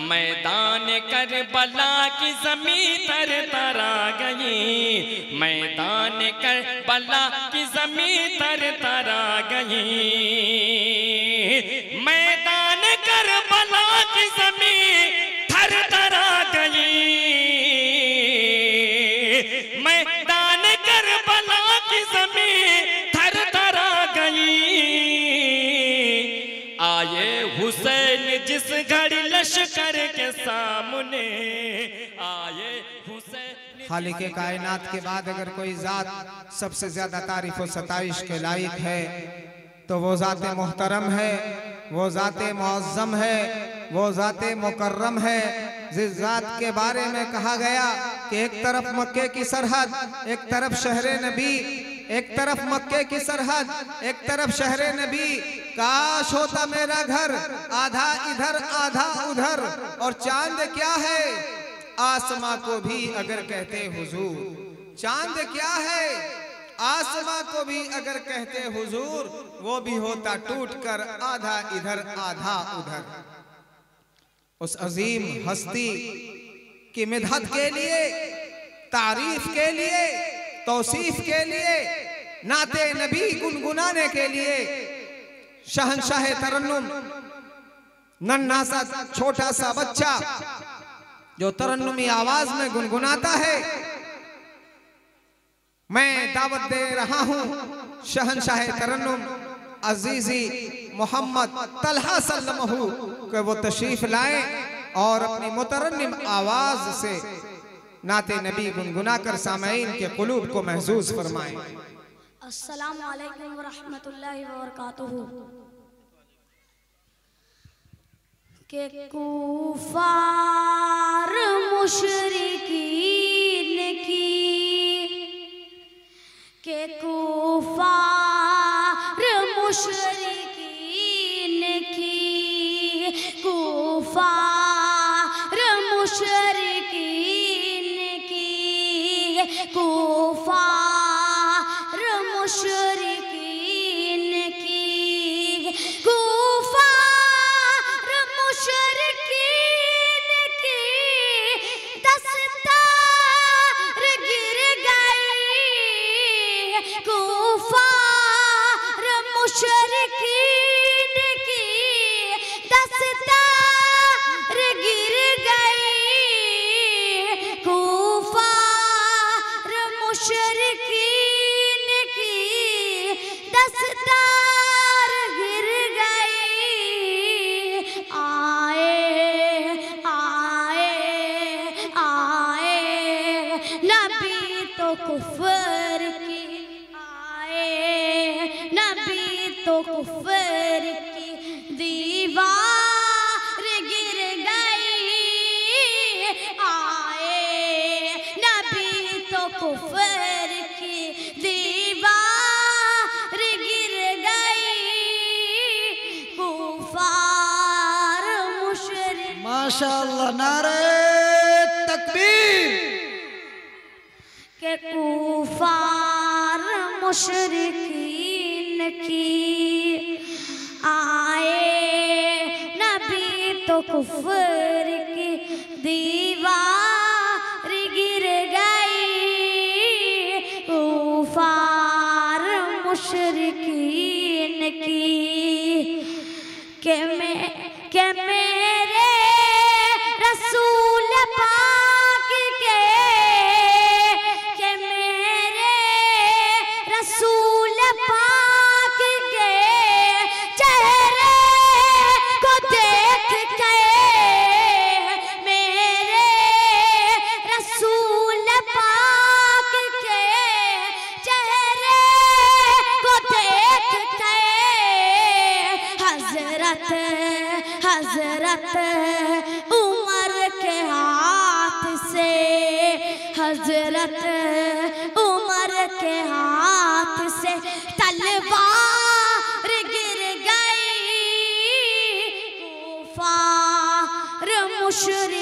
मैदान करबला की ज़मीं तर तरा गई, मैदान करबला की ज़मीं तर तरा गई, मैदान करबला की ज़मीं थर थरा गई, मैदान करबला की ज़मीं थर थरा गई। आए हुसैन जिस घड़ी लश्कर के सामने, आए हुसैन। खालिक कायनात के बाद अगर कोई ज़ात सबसे ज्यादा तारीफ और सताइश के लायक है तो वो ज़ात मोहतरम है, वो ज़ात मुअज़्ज़म है, वो ज़ात मुकर्रम है, जिस ज़ात के बारे में कहा गया कि एक तरफ मक्के की सरहद, एक तरफ शहरे नबी, एक तरफ मक्के की सरहद, एक तरफ शहरे नबी, काश होता मेरा घर आधा इधर आधा उधर। और चांद क्या है आसमां को भी अगर कहते हुजूर, चांद क्या है आसमां को भी अगर कहते हुजूर, वो भी होता टूटकर आधा इधर आधा उधर। उस अजीम हस्ती की मिदहत के लिए, तारीफ के लिए, तौसीफ के लिए, नाते नबी गुनगुनाने के लिए शहंशाह तरन्नुम, नन्हा सा छोटा सा बच्चा जो तरन्नुमी आवाज में गुनगुनाता है, मैं दावत दे रहा हूं शहंशाह तरन्नुम अजीजी मोहम्मद तलहा सल्लमहू कि वो तशरीफ लाए और अपनी मुतरन्निम आवाज से नाते नबी गुनगुना कर सामईन के कुलूब को महसूस फरमाएं। अस्सलामु अलैकुम व रहमतुल्लाहि व बरकातुहू। के कुफार मुशरिकीन की, के कुफार मुशरिकीन की, कुफार मुशरिकीन की, कुफार मुशरिकीन की, कुफार मुशरिकीन की दस्तार गिर गई, कुफार मुशरिकीन की दस्तार गिर गई, कुफार मुशरिकीन की दस्तार गिर गई। आए आए आए नबी तो कुफर की, आए नबी तो कुफर की दीवार गिर गई, आए नबी तो कुफर की दीवार गिर गई, कुफार मुशरिक। माशाअल्लाह, नारे तकबीर। के कुफार मुशरिकीन की आए नबी तो कुफर की दीवार गिर गई, कुफार मुशरिकीन की के मेरे रसूल पाक के मेरे रसूल पाक के चेहरे को देख के, मेरे रसूल पाक के चेहरे को देख के हजरत हजरत उमर के हाथ से, हजरत उमर के हाथ से तलवार गिर गई, कुफार मुशरिक